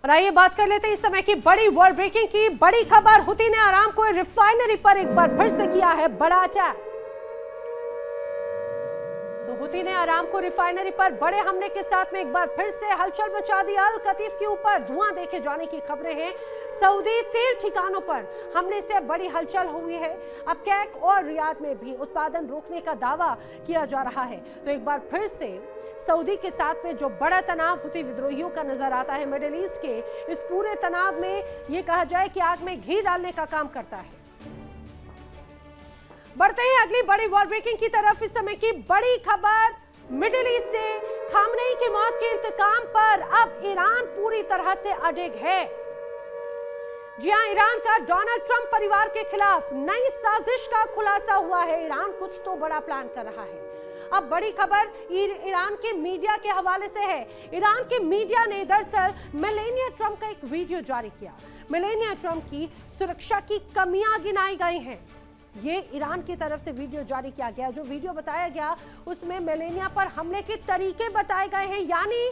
और आइए बात कर लेते हैं इस समय की बड़ी वर्ल्ड ब्रेकिंग की बड़ी खबर। हुती ने अरामको रिफाइनरी पर एक बार फिर से किया है बड़ा अटैक। तो हुती ने अरामको रिफाइनरी पर बड़े हमले के साथ में एक बार फिर से हलचल मचा दी। अल कतीफ के ऊपर धुआं देखे जाने की खबरें हैं। सऊदी तेल ठिकानों पर हमले से बड़ी हलचल हुई है। अब कैक और रियाद में भी उत्पादन रोकने का दावा किया जा रहा है। तो एक बार फिर से सऊदी के साथ में जो बड़ा तनाव हुती विद्रोहियों का नजर आता है, मिडिल ईस्ट के इस पूरे तनाव में ये कहा जाए कि आग में घी डालने का काम करता है। बढ़ते हैं अगली बड़ी वर्ल्ड ब्रेकिंग की तरफ। इस समय की बड़ी खबर मिडिल ईस्ट से खामनेई की मौत के इंतकाम पर अब ईरान पूरी तरह से अडिग है। जी हां, ईरान का डोनाल्ड ट्रंप परिवार के खिलाफ नई साजिश का खुलासा हुआ है। ईरान कुछ तो बड़ा प्लान कर रहा है। अब बड़ी खबर ईरान के मीडिया के हवाले से है। ईरान के मीडिया ने दरअसल मेलानिया ट्रंप का एक वीडियो जारी किया। मेलानिया ट्रंप की सुरक्षा की कमियां गिनाई गई हैं। ये ईरान की तरफ से वीडियो जारी किया गया। जो वीडियो बताया गया उसमें मेलानिया पर हमले के तरीके बताए गए हैं। यानी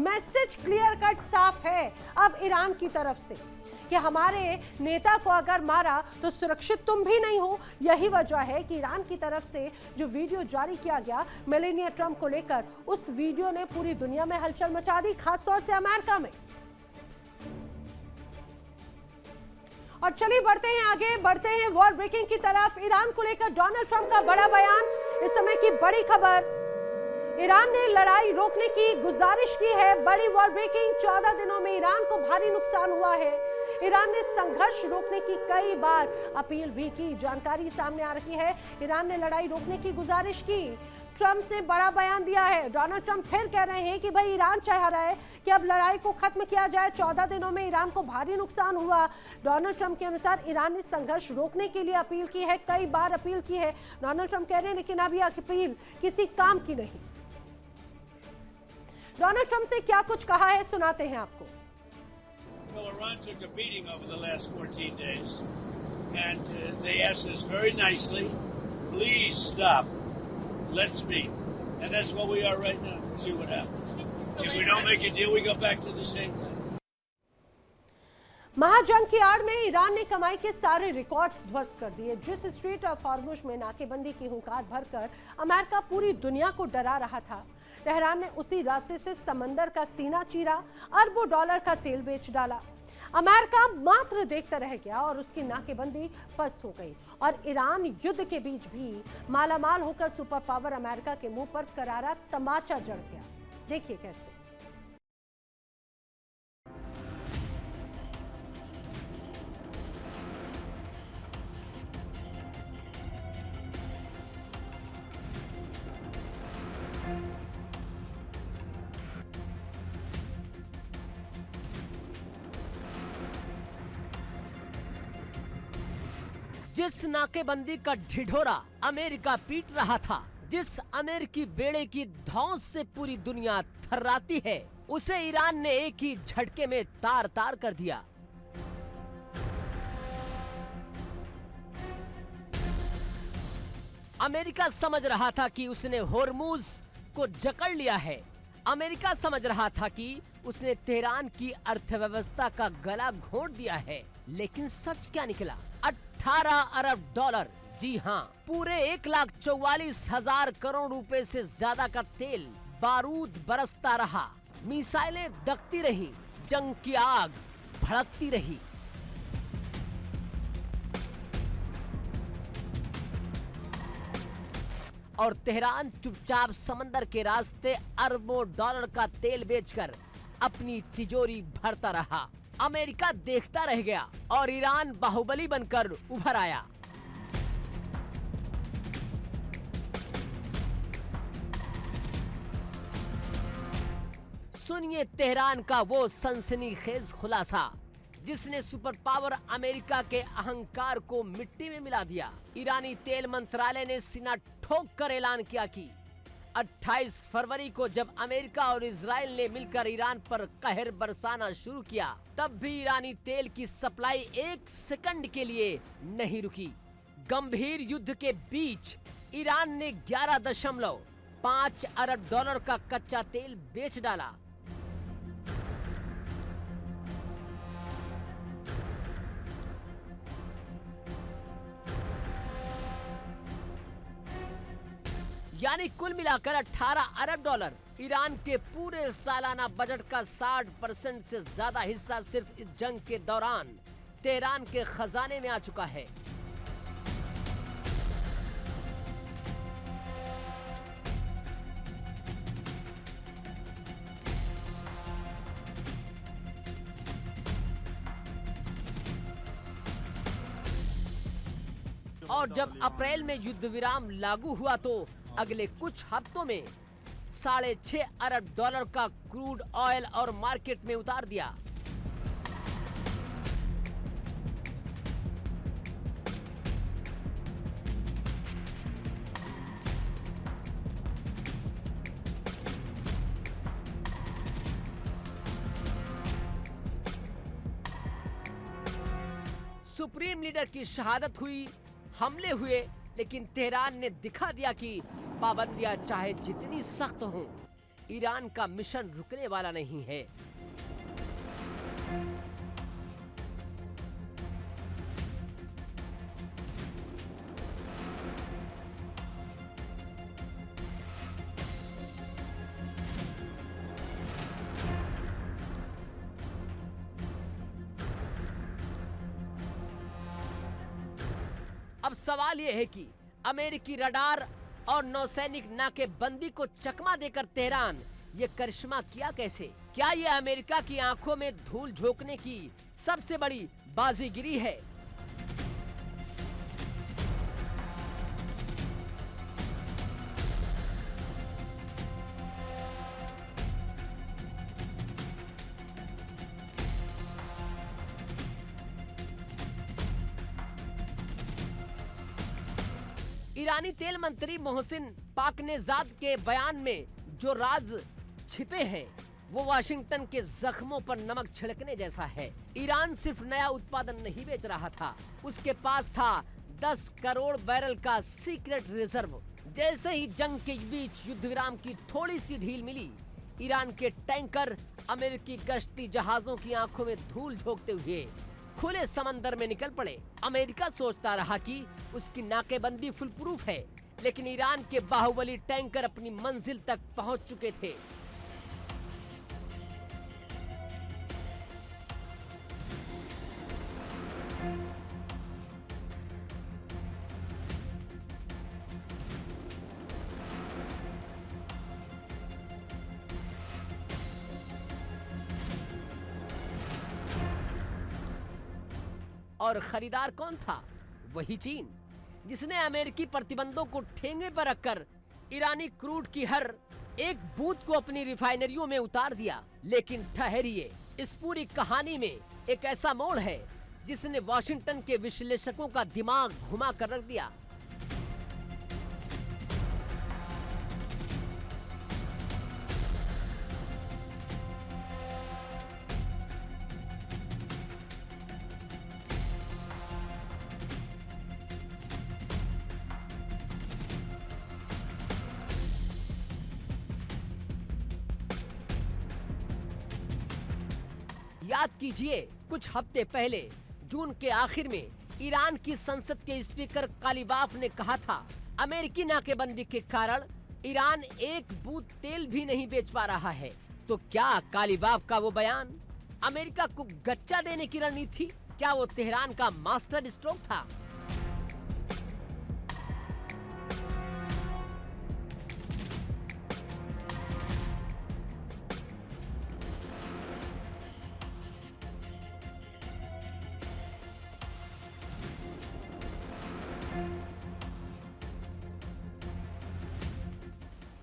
मैसेज क्लियर कट साफ है अब ईरान की तरफ से कि हमारे नेता को अगर मारा तो सुरक्षित तुम भी नहीं हो। यही वजह है कि ईरान की तरफ से जो वीडियो जारी किया गया मेलानिया ट्रंप को लेकर, उस वीडियो ने पूरी दुनिया में हलचल मचा दी, खासतौर से अमेरिका में। और चलिए बढ़ते हैं आगे, बढ़ते हैं वर्ल्ड ब्रेकिंग की तरफ। ईरान को लेकर डोनाल्ड ट्रंप का बड़ा बयान। इस समय की बड़ी खबर, ईरान ने लड़ाई रोकने की गुजारिश की है। बड़ी वर्ल्ड ब्रेकिंग, 14 दिनों में ईरान को भारी नुकसान हुआ है। ईरान ने संघर्ष रोकने की कई बार अपील भी की। जानकारी सामने आ रही है, ईरान ने लड़ाई रोकने की गुजारिश की। ट्रंप ने बड़ा बयान दिया है। डोनाल्ड ट्रंप फिर कह रहे हैं कि भाई ईरान चाह रहा है कि अब लड़ाई को खत्म किया जाए। 14 दिनों में ईरान को भारी नुकसान हुआ। डोनाल्ड ट्रंप के अनुसार ईरान ने संघर्ष रोकने के लिए अपील की है, कई बार अपील की है। डोनाल्ड ट्रंप कह रहे हैं लेकिन अब यह अपील किसी काम की नहीं। डोनाल्ड ट्रंप ने क्या कुछ कहा है, सुनाते हैं आपको। Well, Iran took a beating over the last 14 days, and they asked us very nicely, please stop, let's meet. And that's what we are right now. See what happens. If we don't make a deal, we go back to the same thing. महाजंग की आड़ में Iran ने कमाई के सारे records ध्वस्त कर दिए। जिस स्ट्रेट ऑफ हॉर्मुज में नाकेबंदी की हुंकार भरकर अमेरिका पूरी दुनिया को डरा रहा था, तेहरान ने उसी रास्ते से समंदर का सीना चीरा, अरबों डॉलर का तेल बेच डाला। अमेरिका मात्र देखता रह गया और उसकी नाकेबंदी पस्त हो गई। और ईरान युद्ध के बीच भी मालामाल होकर सुपर पावर अमेरिका के मुंह पर करारा तमाचा जड़ गया। देखिए कैसे। जिस नाकेबंदी का ढिढोरा अमेरिका पीट रहा था, जिस अमेरिकी बेड़े की धौंस से पूरी दुनिया थर्राती है, उसे ईरान ने एक ही झटके में तार तार कर दिया। अमेरिका समझ रहा था कि उसने होर्मुज को जकड़ लिया है। अमेरिका समझ रहा था कि उसने तेहरान की अर्थव्यवस्था का गला घोंट दिया है। लेकिन सच क्या निकला? 18 अरब डॉलर, जी हाँ, पूरे 1,44,000 करोड़ रुपए से ज्यादा का तेल, बारूद बरसता रहा, मिसाइलें दगती रही, जंग की आग भड़कती रही। और तेहरान चुपचाप समंदर के रास्ते अरबों डॉलर का तेल बेचकर अपनी तिजोरी भरता रहा। अमेरिका देखता रह गया और ईरान बाहुबली बनकर उभर आया। सुनिए तेहरान का वो सनसनीखेज खुलासा जिसने सुपर पावर अमेरिका के अहंकार को मिट्टी में मिला दिया। ईरानी तेल मंत्रालय ने सीना ठोक कर ऐलान किया कि 28 फरवरी को जब अमेरिका और इजराइल ने मिलकर ईरान पर कहर बरसाना शुरू किया, तब भी ईरानी तेल की सप्लाई 1 सेकंड के लिए नहीं रुकी। गंभीर युद्ध के बीच ईरान ने 11.5 अरब डॉलर का कच्चा तेल बेच डाला। यानी कुल मिलाकर 18 अरब डॉलर। ईरान के पूरे सालाना बजट का 60% से ज्यादा हिस्सा सिर्फ इस जंग के दौरान तेहरान के खजाने में आ चुका है। और जब अप्रैल में युद्ध विराम लागू हुआ तो अगले कुछ हफ्तों में 6.5 अरब डॉलर का क्रूड ऑयल और मार्केट में उतार दिया। सुप्रीम लीडर की शहादत हुई, हमले हुए, लेकिन तेहरान ने दिखा दिया कि पाबंदियां चाहे जितनी सख्त हों, ईरान का मिशन रुकने वाला नहीं है। अब सवाल यह है कि अमेरिकी रडार और नौसैनिक नाकेबंदी को चकमा देकर तेहरान ये करिश्मा किया कैसे? क्या ये अमेरिका की आंखों में धूल झोंकने की सबसे बड़ी बाजीगिरी है? ईरानी तेल मंत्री मोहसिन पाकनेजाद के बयान में जो राज छिपे हैं वो वाशिंगटन के जख्मों पर नमक छिड़कने जैसा है। ईरान सिर्फ नया उत्पादन नहीं बेच रहा था, उसके पास था 10 करोड़ बैरल का सीक्रेट रिजर्व। जैसे ही जंग के बीच युद्ध विराम की थोड़ी सी ढील मिली, ईरान के टैंकर अमेरिकी गश्ती जहाजों की आंखों में धूल झोंकते हुए खुले समंदर में निकल पड़े। अमेरिका सोचता रहा कि उसकी नाकेबंदी फुल प्रूफ है, लेकिन ईरान के बाहुबली टैंकर अपनी मंजिल तक पहुंच चुके थे। और खरीदार कौन था? वही चीन, जिसने अमेरिकी प्रतिबंधों को ठेंगे पर रखकर ईरानी क्रूड की हर एक बूंद को अपनी रिफाइनरियों में उतार दिया। लेकिन ठहरिए, इस पूरी कहानी में एक ऐसा मोड़ है जिसने वॉशिंगटन के विश्लेषकों का दिमाग घुमा कर रख दिया। याद कीजिए, कुछ हफ्ते पहले जून के आखिर में ईरान की संसद के स्पीकर कालिबाफ ने कहा था, अमेरिकी नाकेबंदी के कारण ईरान एक बूंद तेल भी नहीं बेच पा रहा है। तो क्या कालिबाफ का वो बयान अमेरिका को गच्चा देने की रणनीति थी? क्या वो तेहरान का मास्टर स्ट्रोक था?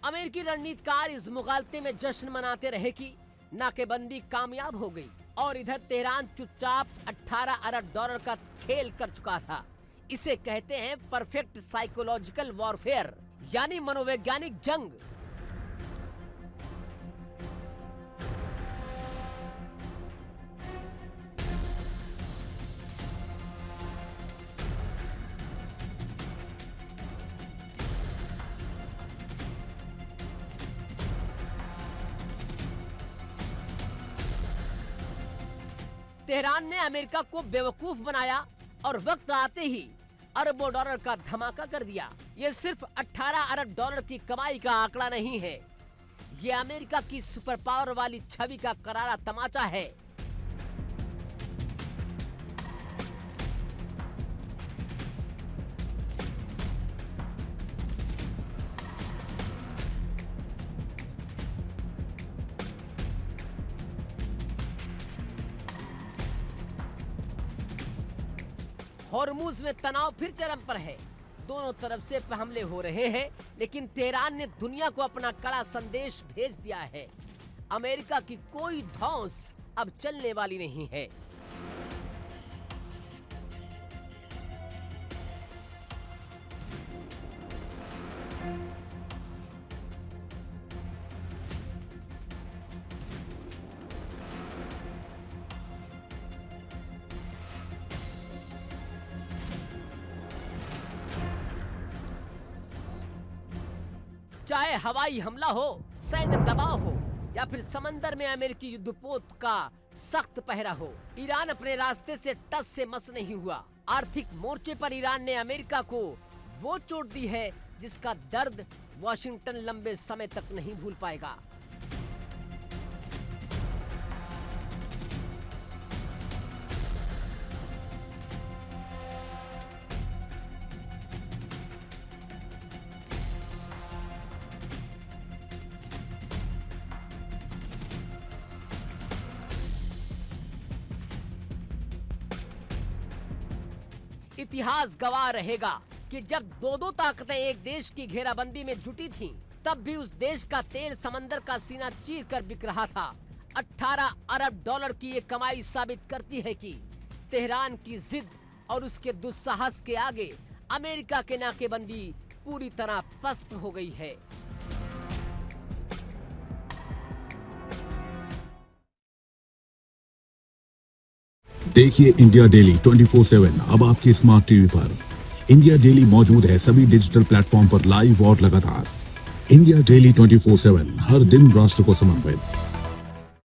अमेरिकी रणनीतिकार इस मुगालते में जश्न मनाते रहे कि नाकेबंदी कामयाब हो गई, और इधर तेहरान चुपचाप 18 अरब डॉलर का खेल कर चुका था। इसे कहते हैं परफेक्ट साइकोलॉजिकल वॉरफेयर, यानी मनोवैज्ञानिक जंग। तेहरान ने अमेरिका को बेवकूफ बनाया और वक्त आते ही अरबों डॉलर का धमाका कर दिया। ये सिर्फ 18 अरब डॉलर की कमाई का आंकड़ा नहीं है, ये अमेरिका की सुपर पावर वाली छवि का करारा तमाचा है। हॉर्मुज में तनाव फिर चरम पर है। दोनों तरफ से हमले हो रहे हैं, लेकिन तेहरान ने दुनिया को अपना कड़ा संदेश भेज दिया है। अमेरिका की कोई धौंस अब चलने वाली नहीं है। चाहे हवाई हमला हो, सैन्य दबाव हो या फिर समंदर में अमेरिकी युद्धपोत का सख्त पहरा हो, ईरान अपने रास्ते से टस से मस नहीं हुआ। आर्थिक मोर्चे पर ईरान ने अमेरिका को वो चोट दी है जिसका दर्द वॉशिंगटन लंबे समय तक नहीं भूल पाएगा। इतिहास गवाह रहेगा कि जब दो ताकतें एक देश की घेराबंदी में जुटी थीं, तब भी उस देश का तेल समंदर का सीना चीर कर बिक रहा था। 18 अरब डॉलर की ये कमाई साबित करती है कि तेहरान की जिद और उसके दुस्साहस के आगे अमेरिका के नाकेबंदी पूरी तरह पस्त हो गई है। देखिए इंडिया डेली 24/7 अब आपके स्मार्ट टीवी पर। इंडिया डेली मौजूद है सभी डिजिटल प्लेटफॉर्म पर लाइव और लगातार। इंडिया डेली 24/7 हर दिन राष्ट्र को समर्पित।